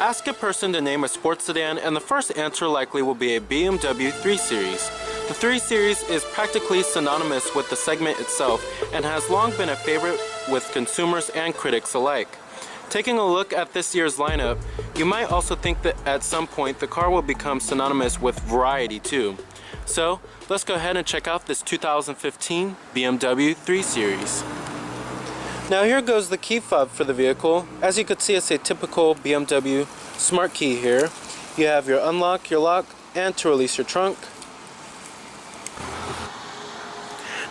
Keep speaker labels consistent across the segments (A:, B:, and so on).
A: Ask a person to name a sports sedan and the first answer likely will be a BMW 3 Series. The 3 Series is practically synonymous with the segment itself and has long been a favorite with consumers and critics alike. Taking a look at this year's lineup, you might also think that at some point the car will become synonymous with variety too. So let's go ahead and check out this 2015 BMW 3 Series. Now here goes the key fob for the vehicle. As you can see, it's a typical BMW smart key here. You have your unlock, your lock, and to release your trunk.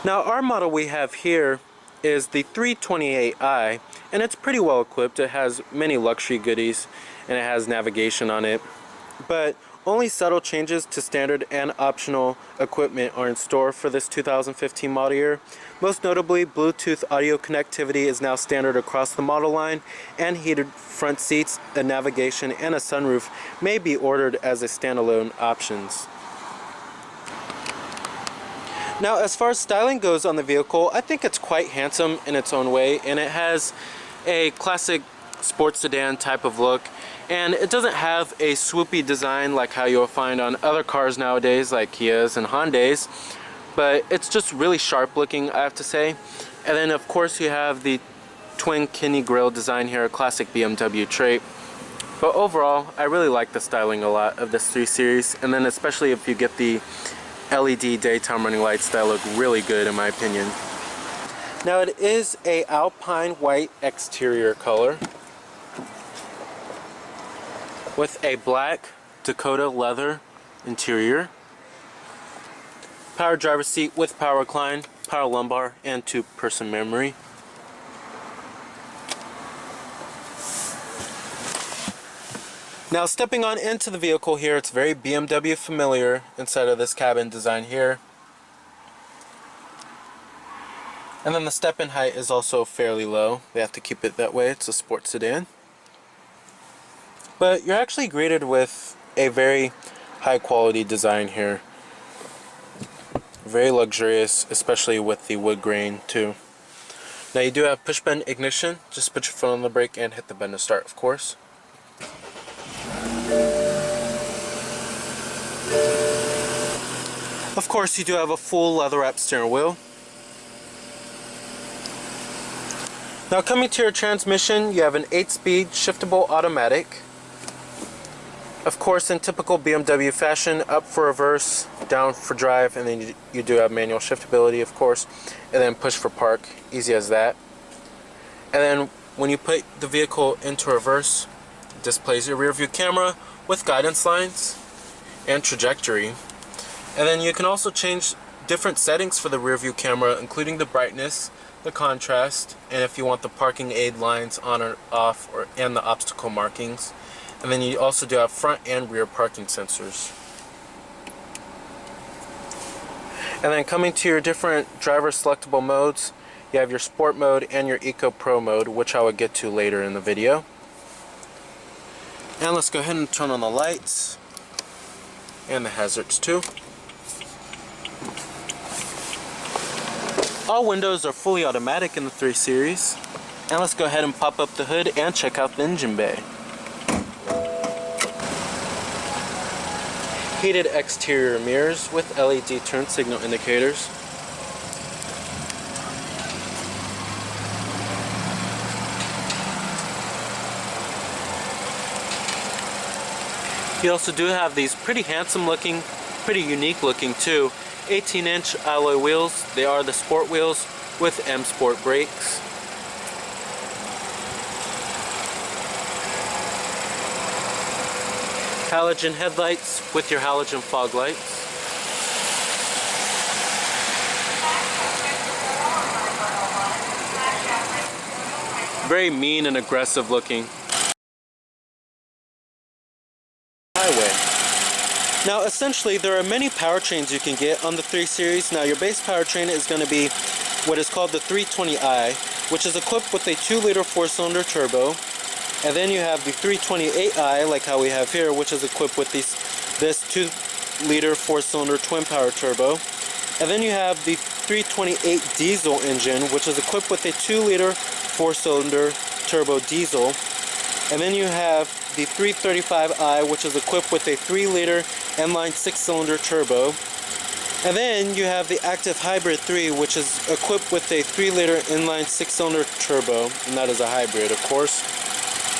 A: Now our model we have here is the 328i, and it's pretty well equipped. It has many luxury goodies and it has navigation on it, but only subtle changes to standard and optional equipment are in store for this 2015 model year. Most notably, Bluetooth audio connectivity is now standard across the model line, and heated front seats, a navigation, and a sunroof may be ordered as a standalone options. Now, as far as styling goes on the vehicle, I think it's quite handsome in its own way, and it has a classic sports sedan type of look, and it doesn't have a swoopy design like how you'll find on other cars nowadays like Kias and Hyundais, but it's just really sharp looking, I have to say. And then of course you have the twin kidney grille design here, a classic BMW trait. But overall, I really like the styling a lot of this 3 Series, and then especially if you get the LED daytime running lights that look really good in my opinion. Now it is a alpine white exterior color with a black Dakota leather interior. Power driver seat with power recline, power lumbar, and 2-person memory. Now stepping on into the vehicle here, it's very BMW familiar inside of this cabin design here. And then the step-in height is also fairly low. They have to keep it that way, it's a sports sedan. But you're actually greeted with a very high quality design here. Very luxurious, especially with the wood grain too. Now you do have push button ignition. Just put your foot on the brake and hit the button to start, of course. Of course, you do have a full leather wrapped steering wheel. Now coming to your transmission, you have an 8-speed shiftable automatic. Of course, in typical BMW fashion, up for reverse, down for drive, and then you do have manual shiftability, of course, and then push for park, easy as that. And then when you put the vehicle into reverse, it displays your rear view camera with guidance lines and trajectory. And then you can also change different settings for the rear view camera, including the brightness, the contrast, and if you want the parking aid lines on or off, and the obstacle markings. And then you also do have front and rear parking sensors. And then coming to your different driver selectable modes, you have your Sport mode and your Eco Pro mode, which I will get to later in the video. And let's go ahead and turn on the lights and the hazards too. All windows are fully automatic in the 3 Series. And let's go ahead and pop up the hood and check out the engine bay. Heated exterior mirrors with LED turn signal indicators. You also do have these pretty handsome looking, pretty unique looking too, 18-inch alloy wheels. They are the sport wheels with M Sport brakes. Halogen headlights with your halogen fog lights. Very mean and aggressive looking. Highway. Now essentially there are many powertrains you can get on the 3 Series. Now your base powertrain is going to be what is called the 320i, which is equipped with a 2-liter 4-cylinder turbo. And then you have the 328i, like how we have here, which is equipped with this 2-liter 4-cylinder twin-power turbo. And then you have the 328 diesel engine, which is equipped with a 2-liter 4-cylinder turbo diesel. And then you have the 335i, which is equipped with a 3-liter inline 6-cylinder turbo. And then you have the Active Hybrid 3, which is equipped with a 3-liter inline 6-cylinder turbo, and that is a hybrid, of course.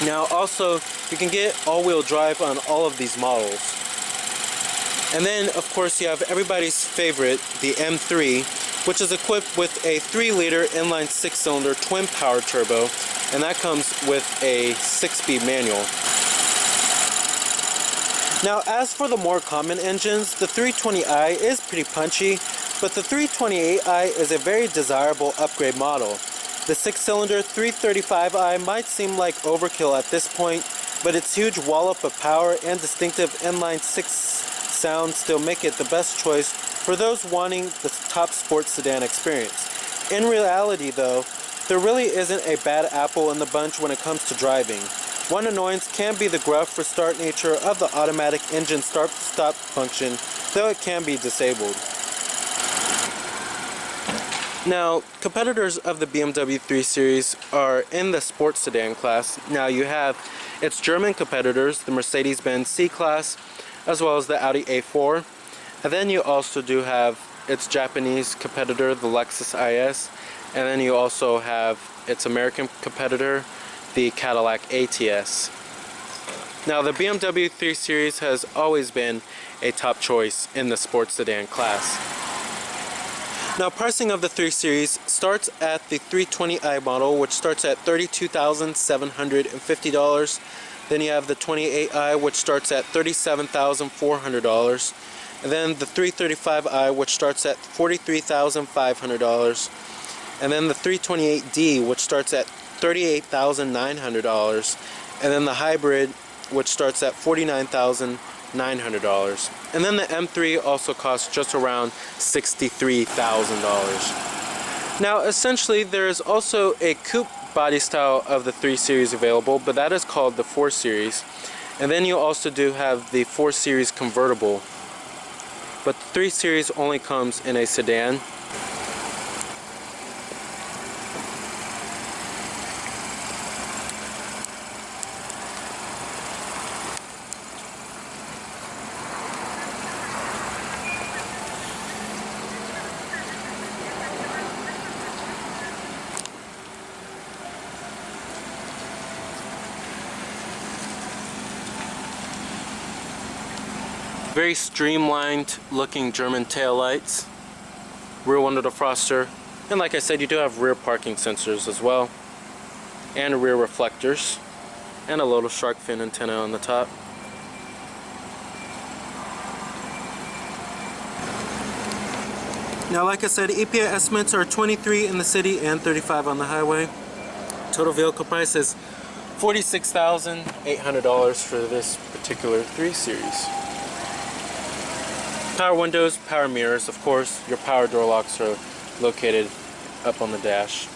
A: Now also, you can get all-wheel drive on all of these models. And then, of course, you have everybody's favorite, the M3, which is equipped with a 3-liter inline 6-cylinder twin power turbo, and that comes with a 6-speed manual. Now, as for the more common engines, the 320i is pretty punchy, but the 328i is a very desirable upgrade model. The 6-cylinder 335i might seem like overkill at this point, but its huge wallop of power and distinctive inline 6 sound still make it the best choice for those wanting the top sports sedan experience. In reality though, there really isn't a bad apple in the bunch when it comes to driving. One annoyance can be the gruff restart nature of the automatic engine start-stop function, though it can be disabled. Now, competitors of the BMW 3 Series are in the sports sedan class. Now you have its German competitors, the Mercedes-Benz C-Class, as well as the Audi A4. And then you also do have its Japanese competitor, the Lexus IS. And then you also have its American competitor, the Cadillac ATS. Now, the BMW 3 Series has always been a top choice in the sports sedan class. Now, pricing of the 3 Series starts at the 320i model, which starts at $32,750. Then you have the 28i, which starts at $37,400. And then the 335i, which starts at $43,500. And then the 328D, which starts at $38,900, and then the hybrid, which starts at $49,900. And then the M3 also costs just around $63,000. Now, essentially, there is also a coupe body style of the 3 Series available, but that is called the 4 Series. And then you also do have the 4 Series convertible, but the 3 Series only comes in a sedan. Very streamlined looking German taillights, rear window defroster, and like I said, you do have rear parking sensors as well, and rear reflectors, and a little shark fin antenna on the top. Now, like I said, EPA estimates are 23 in the city and 35 on the highway. Total vehicle price is $46,800 for this particular 3 Series. Power windows, power mirrors, of course. Your power door locks are located up on the dash.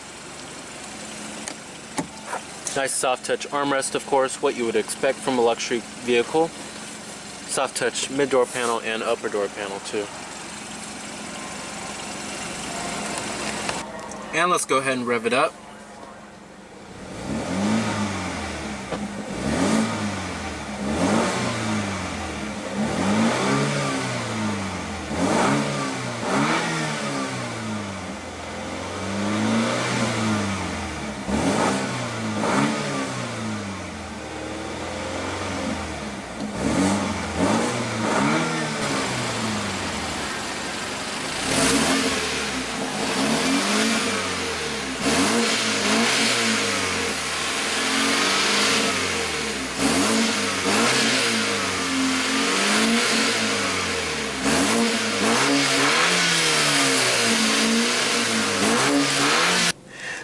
A: Nice soft touch armrest, of course, what you would expect from a luxury vehicle. Soft touch mid door panel and upper door panel too. And let's go ahead and rev it up.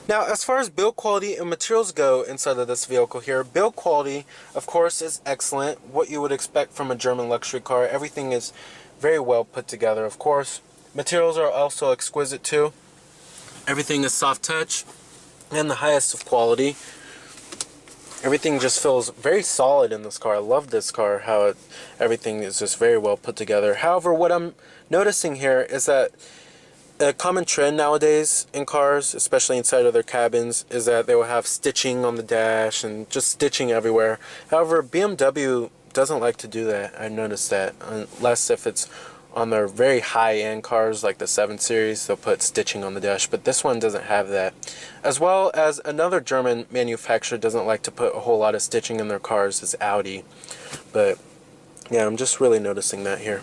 A: Now, as far as build quality and materials go inside of this vehicle here, build quality, of course, is excellent. What you would expect from a German luxury car. Everything is very well put together, of course. Materials are also exquisite too. Everything is soft touch and the highest of quality. Everything just feels very solid in this car. I love this car, how everything is just very well put together. However, what I'm noticing here is that A common trend nowadays in cars, especially inside of their cabins, is that they will have stitching on the dash and just stitching everywhere. However, BMW doesn't like to do that. I noticed that, unless if it's on their very high-end cars like the 7 Series, they'll put stitching on the dash, but this one doesn't have that. As well as another German manufacturer doesn't like to put a whole lot of stitching in their cars is Audi. But yeah, I'm just really noticing that here.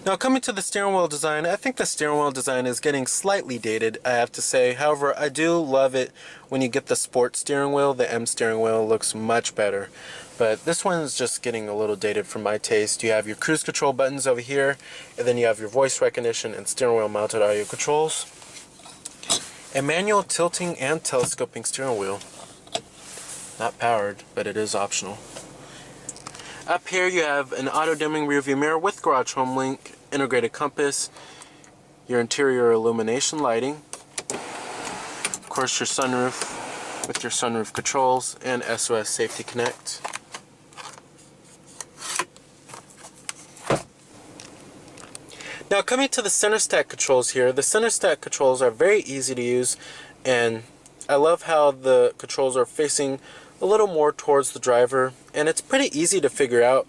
A: Now coming to the steering wheel design, I think the steering wheel design is getting slightly dated, I have to say. However, I do love it when you get the sport steering wheel. The M steering wheel looks much better. But this one is just getting a little dated for my taste. You have your cruise control buttons over here, and then you have your voice recognition and steering wheel mounted audio controls. A manual tilting and telescoping steering wheel. Not powered, but it is optional. Up here you have an auto-dimming rearview mirror with garage home link, integrated compass, your interior illumination lighting, of course your sunroof with your sunroof controls, and SOS Safety Connect. Now coming to the center stack controls here, the center stack controls are very easy to use, and I love how the controls are facing a little more towards the driver, and it's pretty easy to figure out,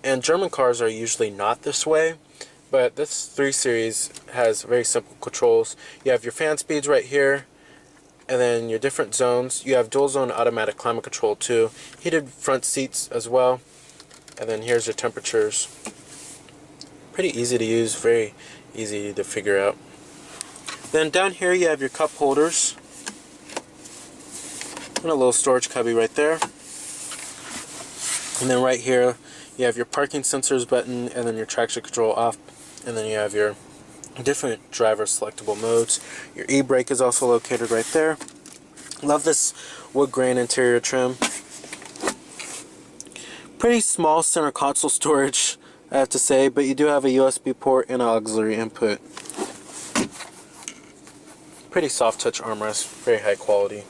A: and German cars are usually not this way, but this 3 Series has very simple controls. You have your fan speeds right here, and then your different zones. You have dual zone automatic climate control too, heated front seats as well, and then here's your temperatures. Pretty easy to use, very easy to figure out. Then down here you have your cup holders, and a little storage cubby right there. And then right here you have your parking sensors button, and then your traction control off, and then you have your different driver selectable modes. Your e-brake is also located right there. Love this wood grain interior trim. Pretty small center console storage, I have to say, but you do have a USB port and an auxiliary input. Pretty soft touch armrest, very high quality.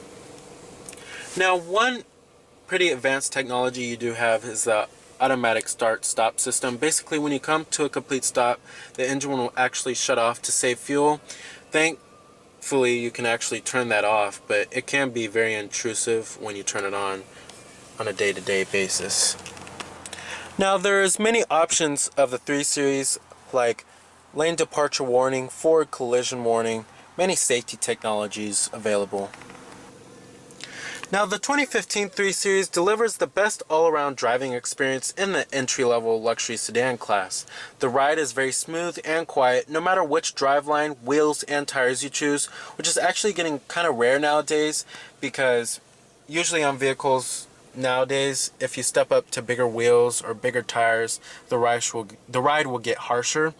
A: Now, one pretty advanced technology you do have is the automatic start-stop system. Basically, when you come to a complete stop, the engine will actually shut off to save fuel. Thankfully, you can actually turn that off, but it can be very intrusive when you turn it on a day-to-day basis. Now, there's many options of the 3 Series, like lane departure warning, forward collision warning, many safety technologies available. Now, the 2015 3 Series delivers the best all-around driving experience in the entry-level luxury sedan class. The ride is very smooth and quiet, no matter which driveline, wheels, and tires you choose, which is actually getting kind of rare nowadays, because usually on vehicles nowadays, if you step up to bigger wheels or bigger tires, the ride will get harsher.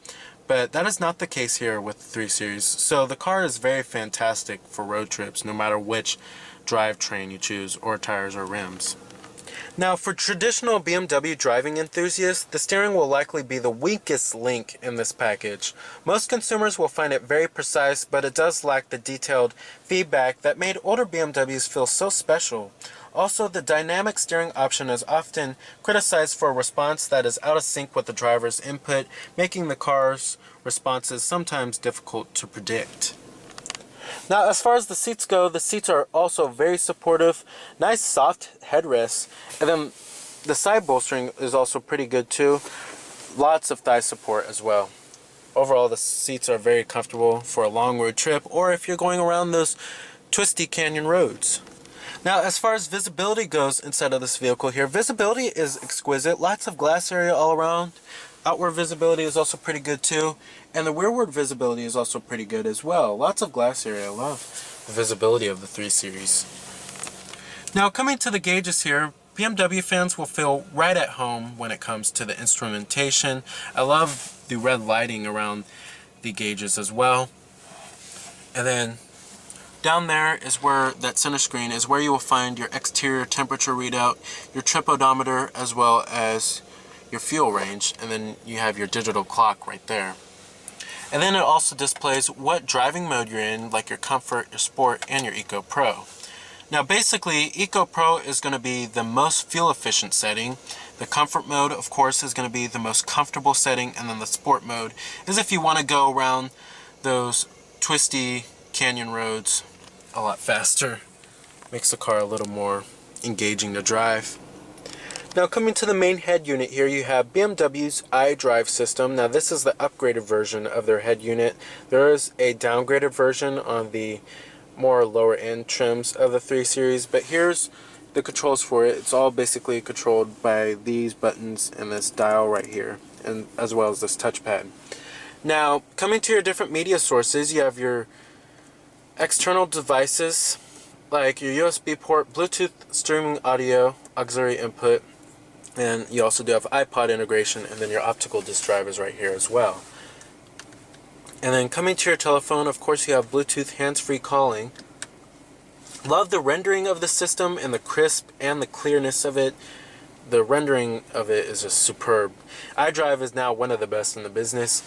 A: But that is not the case here with the 3 Series. So the car is very fantastic for road trips, no matter which drivetrain you choose, or tires or rims. Now, for traditional BMW driving enthusiasts, the steering will likely be the weakest link in this package. Most consumers will find it very precise, but it does lack the detailed feedback that made older BMWs feel so special. Also, the dynamic steering option is often criticized for a response that is out of sync with the driver's input, making the car's responses sometimes difficult to predict. Now, as far as the seats go, the seats are also very supportive, nice soft headrests, and then the side bolstering is also pretty good too. Lots of thigh support as well. Overall, the seats are very comfortable for a long road trip, or if you're going around those twisty canyon roads. Now, as far as visibility goes inside of this vehicle here, visibility is exquisite. Lots of glass area all around. Outward visibility is also pretty good too. And the rearward visibility is also pretty good as well. Lots of glass area. I love the visibility of the 3 Series. Now, coming to the gauges here, BMW fans will feel right at home when it comes to the instrumentation. I love the red lighting around the gauges as well. And then down there is where that center screen is, where you will find your exterior temperature readout, your trip odometer, as well as your fuel range, and then you have your digital clock right there. And then it also displays what driving mode you're in, like your Comfort, your Sport, and your Eco Pro. Now basically, Eco Pro is going to be the most fuel efficient setting. The Comfort mode, of course, is going to be the most comfortable setting, and then the Sport mode is if you want to go around those twisty canyon roads a lot faster. Makes the car a little more engaging to drive. Now coming to the main head unit here, you have BMW's iDrive system. Now this is the upgraded version of their head unit. There is a downgraded version on the more lower end trims of the 3 Series, but here's the controls for it. It's all basically controlled by these buttons and this dial right here, and as well as this touchpad. Now coming to your different media sources, you have your external devices like your USB port, Bluetooth streaming audio, auxiliary input, and you also do have iPod integration, and then your optical disc drivers right here as well. And then coming to your telephone, of course you have Bluetooth hands-free calling. Love the rendering of the system and the crisp and the clearness of it. The rendering of it is just superb. iDrive is now one of the best in the business.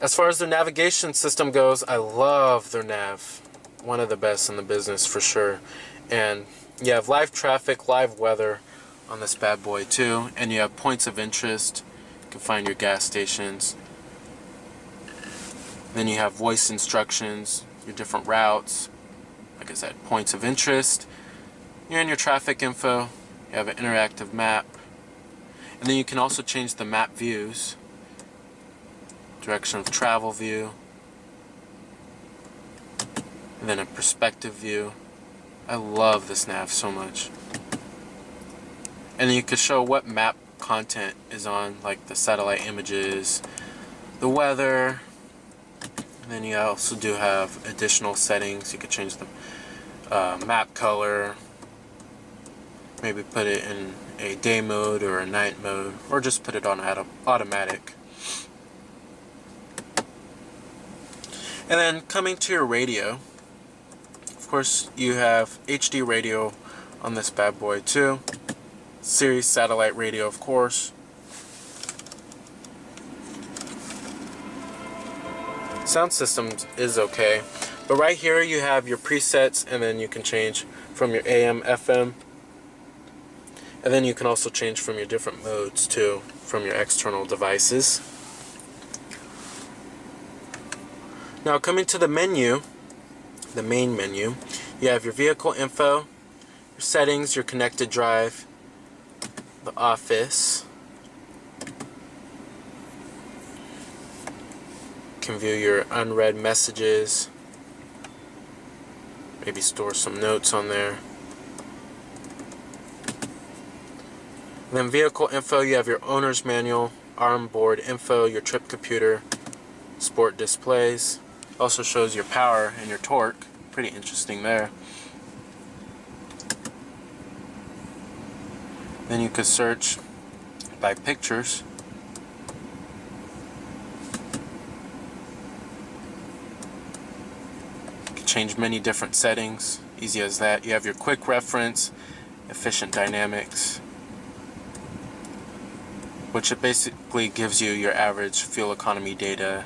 A: As far as their navigation system goes, I love their nav. One of the best in the business for sure. And you have live traffic, live weather on this bad boy too. And you have points of interest. You can find your gas stations. Then you have voice instructions, your different routes. Like I said, points of interest. You're in your traffic info. You have an interactive map. And then you can also change the map views. Direction of travel view. And then a perspective view. I love this nav so much. And then you can show what map content is on, like the satellite images, the weather. And then you also do have additional settings. You could change the map color, maybe put it in a day mode or a night mode, or just put it on automatic. And then coming to your radio, of course you have HD radio on this bad boy too. Sirius satellite radio, of course. Sound system is okay, but right here you have your presets, and then you can change from your AM, FM, and then you can also change from your different modes too, from your external devices. Now coming to the menu, the main menu, you have your vehicle info, your settings, your connected drive, the office. You can view your unread messages, maybe store some notes on there. And then vehicle info, you have your owner's manual, onboard info, your trip computer, sport displays. Also shows your power and your torque. Pretty interesting there. Then you could search by pictures. You can change many different settings. Easy as that. You have your quick reference, efficient dynamics, which it basically gives you your average fuel economy data.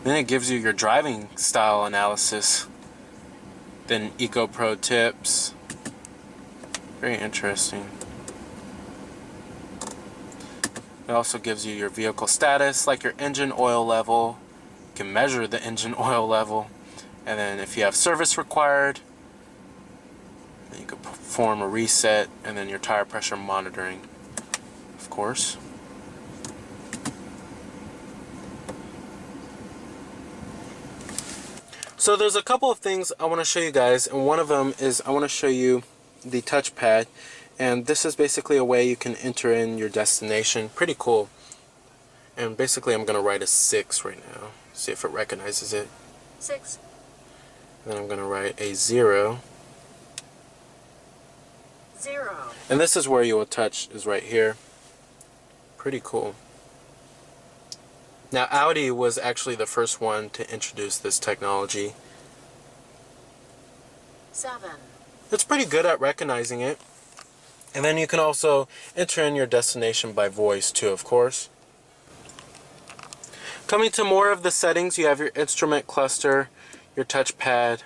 A: Then it gives you your driving style analysis. Then Eco Pro tips. Very interesting. It also gives you your vehicle status, like your engine oil level. You can measure the engine oil level. And then if you have service required, then you can perform a reset, and then your tire pressure monitoring, of course. So there's a couple of things I want to show you guys, and one of them is I want to show you the touchpad, and this is basically a way you can enter in your destination. Pretty cool. And basically I'm going to write a 6 right now, see if it recognizes it.
B: 6.
A: And then I'm going to write a 0.
B: 0.
A: And this is where you will touch, is right here. Pretty cool. Now Audi was actually the first one to introduce this technology.
B: 7.
A: It's pretty good at recognizing it. And then you can also enter in your destination by voice too, of course. Coming to more of the settings, you have your instrument cluster, your touchpad,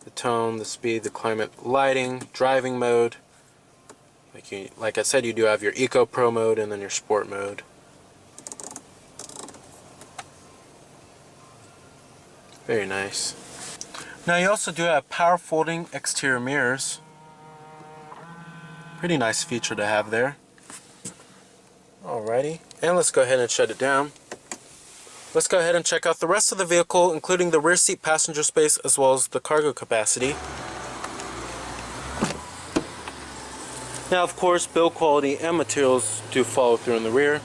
A: the tone, the speed, the climate, lighting, driving mode. Like I said, you do have your Eco Pro mode and then your Sport mode. Very nice. Now you also do have power folding exterior mirrors. Pretty nice feature to have there. Alrighty, and let's go ahead and shut it down. Let's go ahead and check out the rest of the vehicle, including the rear seat passenger space as well as the cargo capacity. Now, of course, build quality and materials do follow through in the rear.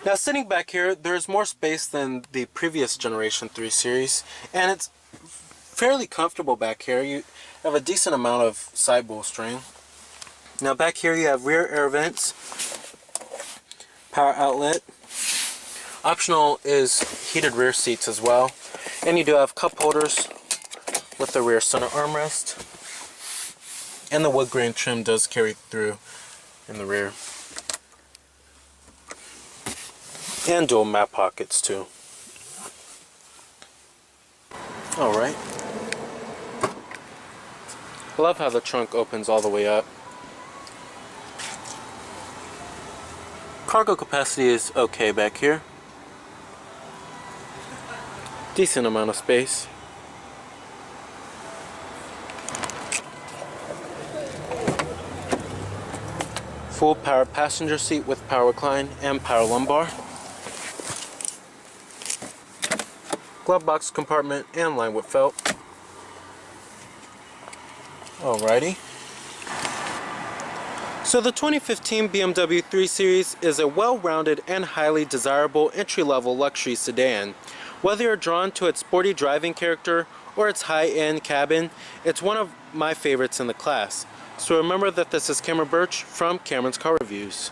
A: Now, sitting back here, there's more space than the previous Generation 3 series, and it's fairly comfortable back here. You have a decent amount of side bolstering. Now, back here you have rear air vents, power outlet. Optional is heated rear seats as well, and you do have cup holders with the rear center armrest, and the wood grain trim does carry through in the rear, and dual map pockets too. Alright, I love how the trunk opens all the way up. Cargo capacity is okay back here, decent amount of space. Full power passenger seat with power recline and power lumbar. Glove box compartment and lined with felt. Alrighty. So the 2015 BMW 3 Series is a well-rounded and highly desirable entry-level luxury sedan. Whether you're drawn to its sporty driving character or its high-end cabin, it's one of my favorites in the class. So remember that this is Cameron Birch from Cameron's Car Reviews.